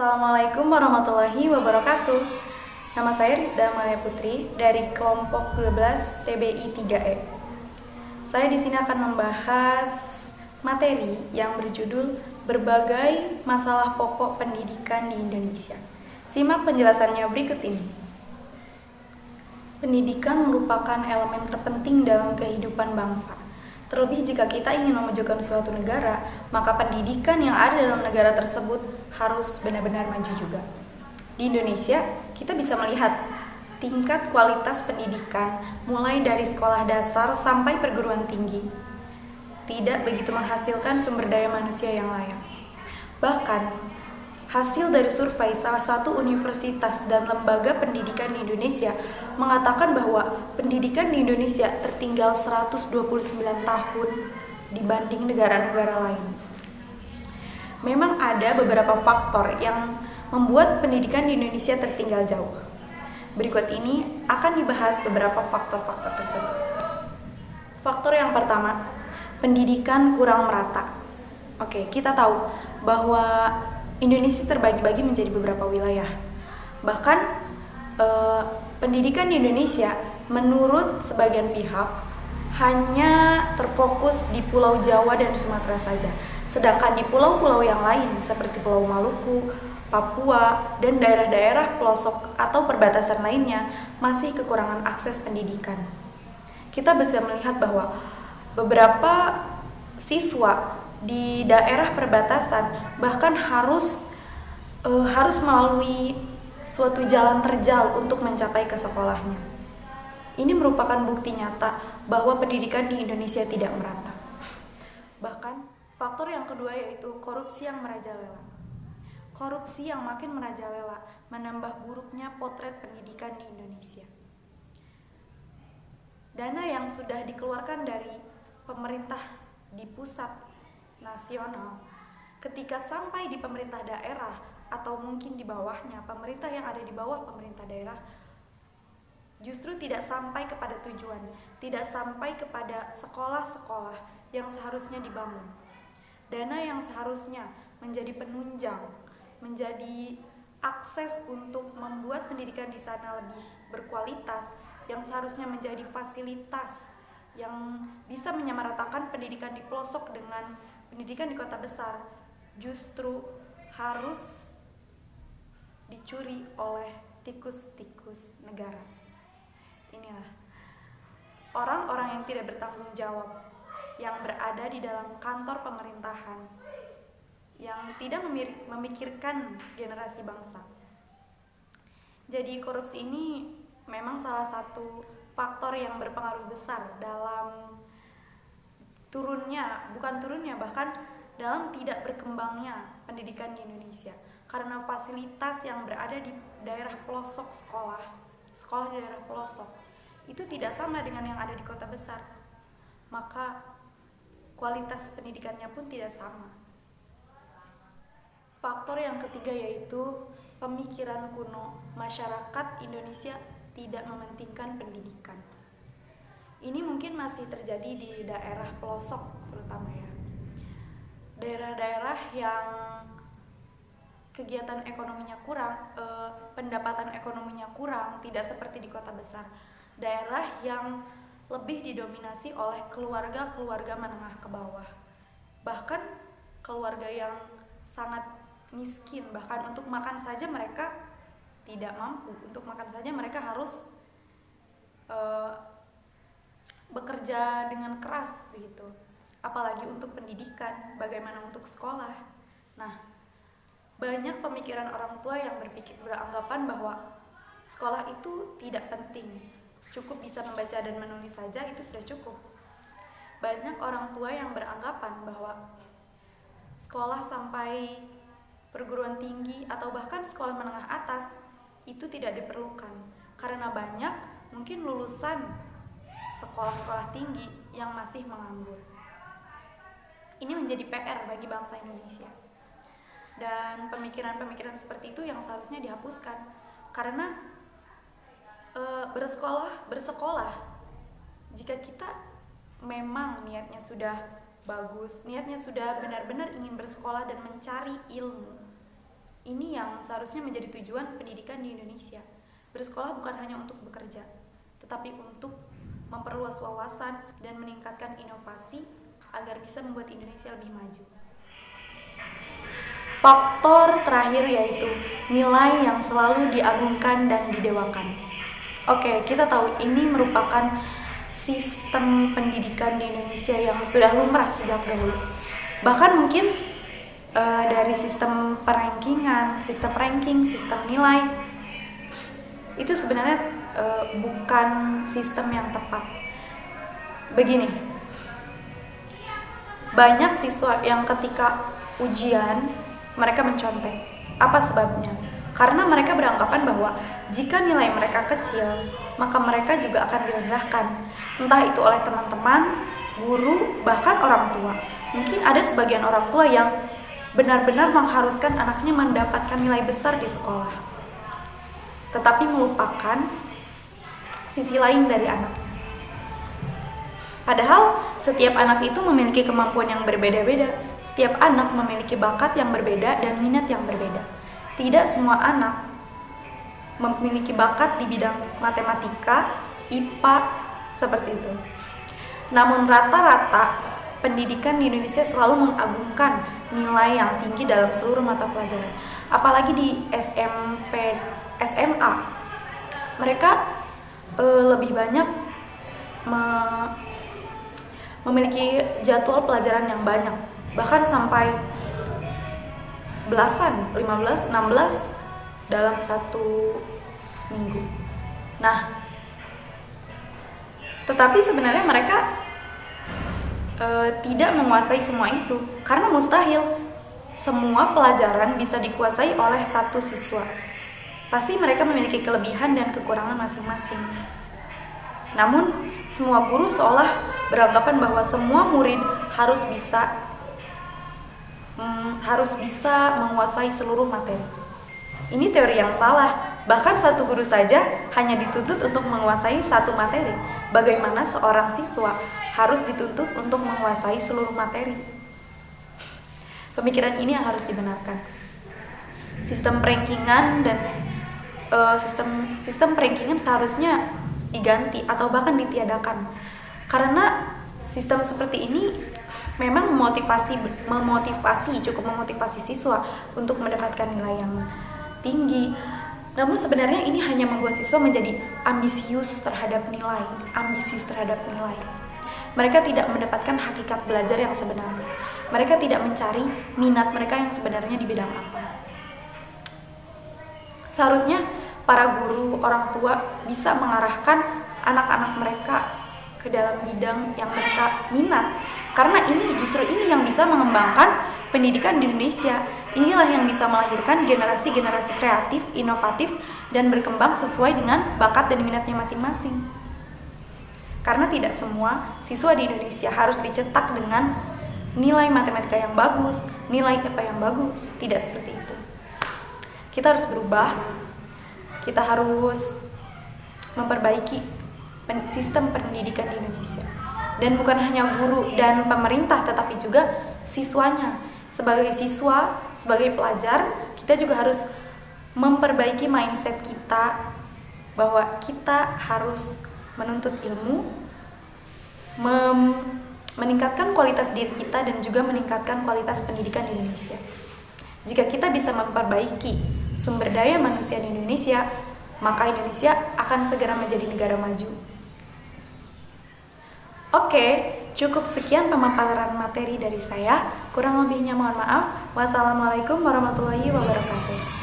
Assalamualaikum warahmatullahi wabarakatuh. Nama saya Rizda Amalia Putri dari kelompok 12 TBI 3E. Saya di sini akan membahas materi yang berjudul berbagai masalah pokok pendidikan di Indonesia. Simak penjelasannya berikut ini. Pendidikan merupakan elemen terpenting dalam kehidupan bangsa. Terlebih jika kita ingin memajukan suatu negara, maka pendidikan yang ada dalam negara tersebut harus benar-benar maju juga. Di Indonesia, kita bisa melihat tingkat kualitas pendidikan mulai dari sekolah dasar sampai perguruan tinggi tidak begitu menghasilkan sumber daya manusia yang layak. Bahkan, hasil dari survei salah satu universitas dan lembaga pendidikan di Indonesia mengatakan bahwa pendidikan di Indonesia tertinggal 129 tahun dibanding negara-negara lain. Memang ada beberapa faktor yang membuat pendidikan di Indonesia tertinggal jauh. Berikut ini akan dibahas beberapa faktor-faktor tersebut. Faktor yang pertama, pendidikan kurang merata. Oke, kita tahu bahwa Indonesia terbagi-bagi menjadi beberapa wilayah. Bahkan pendidikan di Indonesia menurut sebagian pihak hanya terfokus di Pulau Jawa dan Sumatera saja. Sedangkan di pulau-pulau yang lain seperti Pulau Maluku, Papua, dan daerah-daerah pelosok atau perbatasan lainnya masih kekurangan akses pendidikan. Kita bisa melihat bahwa beberapa siswa di daerah perbatasan bahkan harus melalui suatu jalan terjal untuk mencapai ke sekolahnya. Ini merupakan bukti nyata bahwa pendidikan di Indonesia tidak merata. Bahkan faktor yang kedua yaitu korupsi yang merajalela. Korupsi yang makin merajalela menambah buruknya potret pendidikan di Indonesia. Dana yang sudah dikeluarkan dari pemerintah di pusat nasional, ketika sampai di pemerintah daerah atau mungkin di bawahnya, pemerintah yang ada di bawah pemerintah daerah, justru tidak sampai kepada tujuan, tidak sampai kepada sekolah-sekolah yang seharusnya dibangun. Dana yang seharusnya menjadi penunjang, menjadi akses untuk membuat pendidikan di sana lebih berkualitas, yang seharusnya menjadi fasilitas yang bisa menyamaratakan pendidikan di pelosok dengan pendidikan di kota besar, justru harus dicuri oleh tikus-tikus negara. Inilah orang-orang yang tidak bertanggung jawab, yang berada di dalam kantor pemerintahan, yang tidak memikirkan generasi bangsa. Jadi korupsi ini memang salah satu faktor yang berpengaruh besar dalam bahkan dalam tidak berkembangnya pendidikan di Indonesia, karena fasilitas yang berada di daerah pelosok sekolah di daerah pelosok itu tidak sama dengan yang ada di kota besar, maka kualitas pendidikannya pun tidak sama. Faktor yang ketiga yaitu pemikiran kuno masyarakat Indonesia tidak mementingkan pendidikan. Ini mungkin masih terjadi di daerah pelosok terutama ya. Daerah-daerah yang kegiatan ekonominya kurang, pendapatan ekonominya kurang, tidak seperti di kota besar. Daerah yang lebih didominasi oleh keluarga-keluarga menengah ke bawah. Bahkan keluarga yang sangat miskin, bahkan untuk makan saja mereka tidak mampu. Untuk makan saja mereka harus bekerja dengan keras begitu. Apalagi untuk pendidikan, bagaimana untuk sekolah. Nah, banyak pemikiran orang tua yang beranggapan bahwa sekolah itu tidak penting. Cukup bisa membaca dan menulis saja itu sudah cukup. Banyak orang tua yang beranggapan bahwa sekolah sampai perguruan tinggi atau bahkan sekolah menengah atas itu tidak diperlukan, karena banyak mungkin lulusan sekolah-sekolah tinggi yang masih menganggur. Ini menjadi PR bagi bangsa Indonesia. Dan pemikiran-pemikiran seperti itu yang seharusnya dihapuskan, karena bersekolah jika kita memang niatnya sudah bagus, niatnya sudah benar-benar ingin bersekolah dan mencari ilmu, Ini yang seharusnya menjadi tujuan pendidikan di Indonesia. Bersekolah bukan hanya untuk bekerja, tetapi untuk memperluas wawasan dan meningkatkan inovasi agar bisa membuat Indonesia lebih maju. Faktor terakhir yaitu nilai yang selalu diagungkan dan didewakan. Oke, kita tahu ini merupakan sistem pendidikan di Indonesia yang sudah lumrah sejak dahulu. Bahkan mungkin dari sistem perankingan, sistem ranking, sistem nilai, itu sebenarnya bukan sistem yang tepat. Begini, banyak siswa yang ketika ujian mereka mencontek. Apa sebabnya? Karena mereka beranggapan bahwa jika nilai mereka kecil, maka mereka juga akan direndahkan. Entah itu oleh teman-teman, guru, bahkan orang tua. Mungkin ada sebagian orang tua yang benar-benar mengharuskan anaknya mendapatkan nilai besar di sekolah, tetapi melupakan sisi lain dari anaknya. Padahal setiap anak itu memiliki kemampuan yang berbeda-beda. Setiap anak memiliki bakat yang berbeda dan minat yang berbeda. Tidak semua anak memiliki bakat di bidang matematika, IPA, seperti itu. Namun rata-rata pendidikan di Indonesia selalu mengagungkan nilai yang tinggi dalam seluruh mata pelajaran. Apalagi di SMP, SMA, mereka lebih banyak memiliki jadwal pelajaran yang banyak, bahkan sampai belasan, 15, 16 dalam satu minggu. Nah, tetapi sebenarnya mereka tidak menguasai semua itu, karena mustahil semua pelajaran bisa dikuasai oleh satu siswa. Pasti mereka memiliki kelebihan dan kekurangan masing-masing. Namun, semua guru seolah beranggapan bahwa semua murid harus bisa menguasai seluruh materi. Ini teori yang salah. Bahkan satu guru saja hanya dituntut untuk menguasai satu materi. Bagaimana seorang siswa harus dituntut untuk menguasai seluruh materi? Pemikiran ini yang harus dibenarkan. Sistem rankingan dan sistem rankingan seharusnya diganti atau bahkan ditiadakan, karena sistem seperti ini memang cukup memotivasi siswa untuk mendapatkan nilai yang tinggi. Namun sebenarnya ini hanya membuat siswa menjadi ambisius terhadap nilai. Mereka tidak mendapatkan hakikat belajar yang sebenarnya. Mereka tidak mencari minat mereka yang sebenarnya di bidang apa. Seharusnya para guru, orang tua bisa mengarahkan anak-anak mereka ke dalam bidang yang mereka minat. Karena justru ini yang bisa mengembangkan pendidikan di Indonesia. Inilah yang bisa melahirkan generasi-generasi kreatif, inovatif, dan berkembang sesuai dengan bakat dan minatnya masing-masing. Karena tidak semua siswa di Indonesia harus dicetak dengan nilai matematika yang bagus, nilai IPA yang bagus. Tidak seperti itu. Kita harus berubah. Kita harus memperbaiki sistem pendidikan di Indonesia. Dan bukan hanya guru dan pemerintah, tetapi juga siswanya. Sebagai siswa, sebagai pelajar, kita juga harus memperbaiki mindset kita bahwa kita harus menuntut ilmu, meningkatkan kualitas diri kita, dan juga meningkatkan kualitas pendidikan di Indonesia. Jika kita bisa memperbaiki sumber daya manusia di Indonesia, maka Indonesia akan segera menjadi negara maju. Oke, cukup sekian pemaparan materi dari saya. Kurang lebihnya mohon maaf. Wassalamualaikum warahmatullahi wabarakatuh.